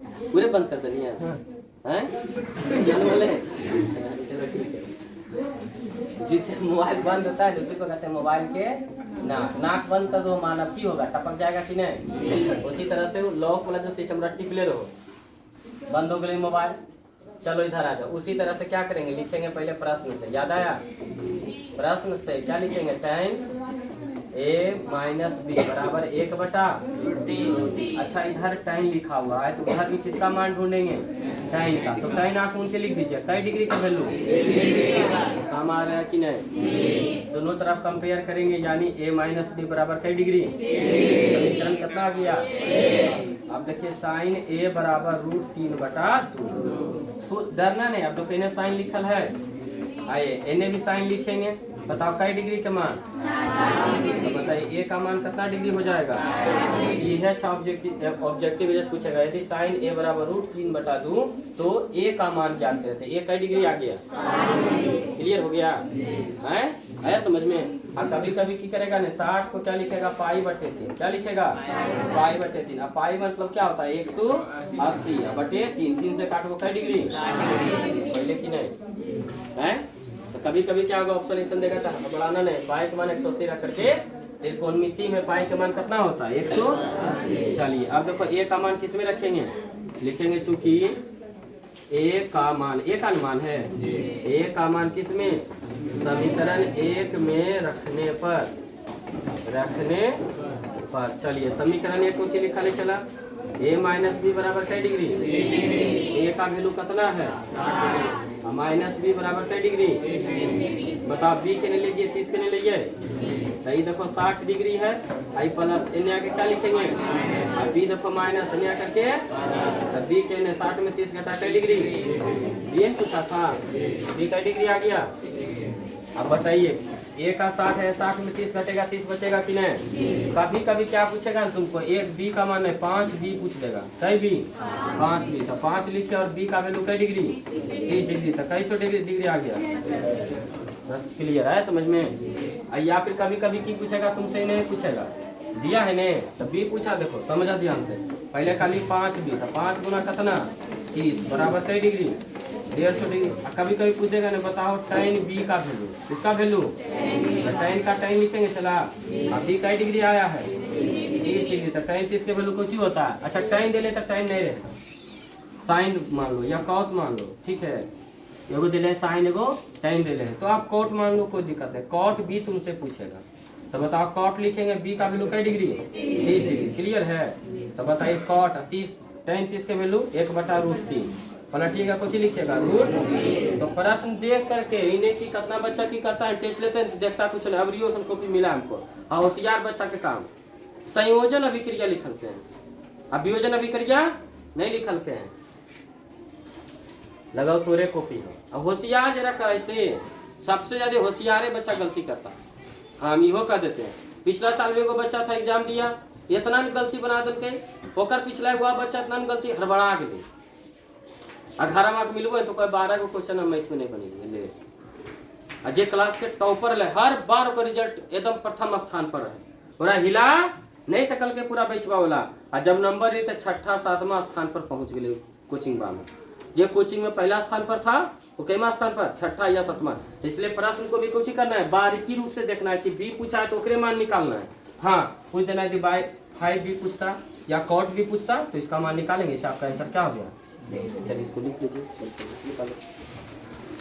पूरे बंद कर देनी है हैं? बोले चलो ठीक है। जिससे मोबाइल बंद होता है उसी को कहते हैं मोबाइल के नाक बंद कर दो, मानव की होगा, टपक जाएगा कि नहीं। उसी तरह से लॉक वाला जो सिस्टम टिप ले रहो, बंद हो गए मोबाइल, चलो इधर आ जाओ। उसी तरह से क्या करेंगे, लिखेंगे पहले प्रश्न से, याद आया? प्रश्न से क्या लिखेंगे, tan a माइनस बी बराबर 1/√3। अच्छा इधर tan लिखा हुआ है तो उधर भी किसका मान ढूंढेंगे, tan का। तो tan आप उनके लिख दीजिए, कई डिग्री का वैल्यू काम आ रहा है कि नहीं। दोनों तरफ कंपेयर करेंगे, यानी a माइनस बी बराबर कई डिग्री, समीकरण कितना आ गया। अब देखिए साइन a बराबर √3/2। डरना नहीं, अब तो कहने साइन लिखल है, आइए इन्हें भी साइन लिखेंगे। बताओ कई डिग्री का मान, तो बताइए a का मान कितना डिग्री हो जाएगा। ये है अच्छा ऑब्जेक्टिव जैसे पूछेगा, यदि साइन a बराबर √3/2 तो a का मान ज्ञात करते हैं। a कई डिग्री आ गया, क्लियर हो गया है, आया समझ में। और कभी कभी की करेगा ना, 60 को क्या लिखेगा, π/3। क्या लिखेगा, π/3। अब पाई मतलब क्या होता है, 180/3। 3 से काटो कई डिग्री, पहले की नहीं है। तो कभी कभी क्या होगा, ऑप्शन देगा था बढ़ाना नहीं, पाई का मान 180 रख करके त्रिकोणमिति में पाई का मान कितना होता है, 180। चलिए अब देखो a का मान किस में रखेंगे, लिखेंगे चूंकि a का मान है, a का मान किस में, समीकरण 1 में रखने पर चलिए समीकरण 1 ऊंची लिखा ले चला, a माइनस बी बराबर कई डिग्री, a का वैल्यू कितना है, माइनस बी बराबर कई डिग्री। बताओ b के लिए लीजिए, 30 के लिए लीजिए, तो ये देखो 60 डिग्री है, आई प्लस इन्हें आके क्या लिखेंगे, अब b देखो माइनस इन्हें करके, तो b के ने 60 में 30 घटा कई डिग्री, ये पूछा था, b कई डिग्री आ गया। अब बताइए a का 60 है, 60 में 30 घटेगा, 30 बचेगा कि नहीं। कभी कभी क्या पूछेगा ना तुमको, एक b का मान है 5b पूछ देगा, कई b 5b, तो 5 लिखे और b का वैल्यू कई डिग्री, 30 डिग्री, तो कई 100 डिग्री आ गया। बस क्लियर है समझ में। या फिर कभी कभी की पूछेगा तुमसे, नहीं पूछेगा, दिया है ने तो b पूछा, देखो समझा ध्यान से, पहले खाली 5b था, 5 गुना कितना 30 बराबर कई डिग्री, 150 डिग्री। कभी कभी पूछेगा ना, बताओ tan b का वैल्यू, किसका वैल्यू, तो tan का tan लिखेंगे, चला अब b कई डिग्री आया है 30 डिग्री, तो tan 30 के वैल्यू कुछ ही होता है। अच्छा tan दे ले तो tan नहीं रहता, साइन मान लो या कॉस मान लो, ठीक है, एगो दे ले साइन, एगो tan दे ले, तो आप कॉट मान लो, कोई दिक्कत है। कॉट b तुमसे पूछेगा, तो बताओ कॉट लिखेंगे, b का वैल्यू कई डिग्री, 30 डिग्री, क्लियर है। तो बताइए कॉट 30 tan 30 के वैल्यू 1/√3 पलटिएगा, कुछ लिखिएगा √। तो प्रश्न देख करके इन्हें की कितना बच्चा की करता है, टेस्ट लेते हैं देखता कुछ नहीं। अब रियोसन कॉपी मिला हमको, और होशियार बच्चा के काम संयोजन अभिक्रिया लिखल के हैं, अब वियोजन अभिक्रिया नहीं लिखल के हैं, लगाओ तोरे कॉपी हो। अब होशियार जरा कैसे, सबसे ज्यादा होशियारे बच्चा गलती करता है, हम इहो कह देते हैं। पिछला साल में एगो बच्चा था, एग्जाम दिया, इतना गलती बना दिल, ओकर पिछला हुआ बच्चा इतना गलती हड़बड़ा गए, 18 मार्क मिलबो तो कोई 12 को क्वेश्चन मैथ में नहीं बनी ले। अजय क्लास के टॉपर ले, हर बार ओकर रिजल्ट एकदम प्रथम स्थान पर रहे, पूरा हिला नहीं सकल के पूरा बेचवा वाला। और जब नंबर रही तो 6ठा 7वां स्थान पर पहुंच गए कोचिंग में। जो कोचिंग में पहला स्थान पर था वो कैमा स्थान पर, 6ठा या 7वां। इसलिए प्रश्न को भी कुछ करना है, बारीकी रूप से देखना है कि बी पूछा है तो ओकरे मान निकालना है। हाँ पूछ देना है कि बाय 5b पूछता या कॉट भी पूछता तो इसका मान निकालेंगे, इससे आपका आंसर क्या हो गया। चलिए इसको लिख लीजिए।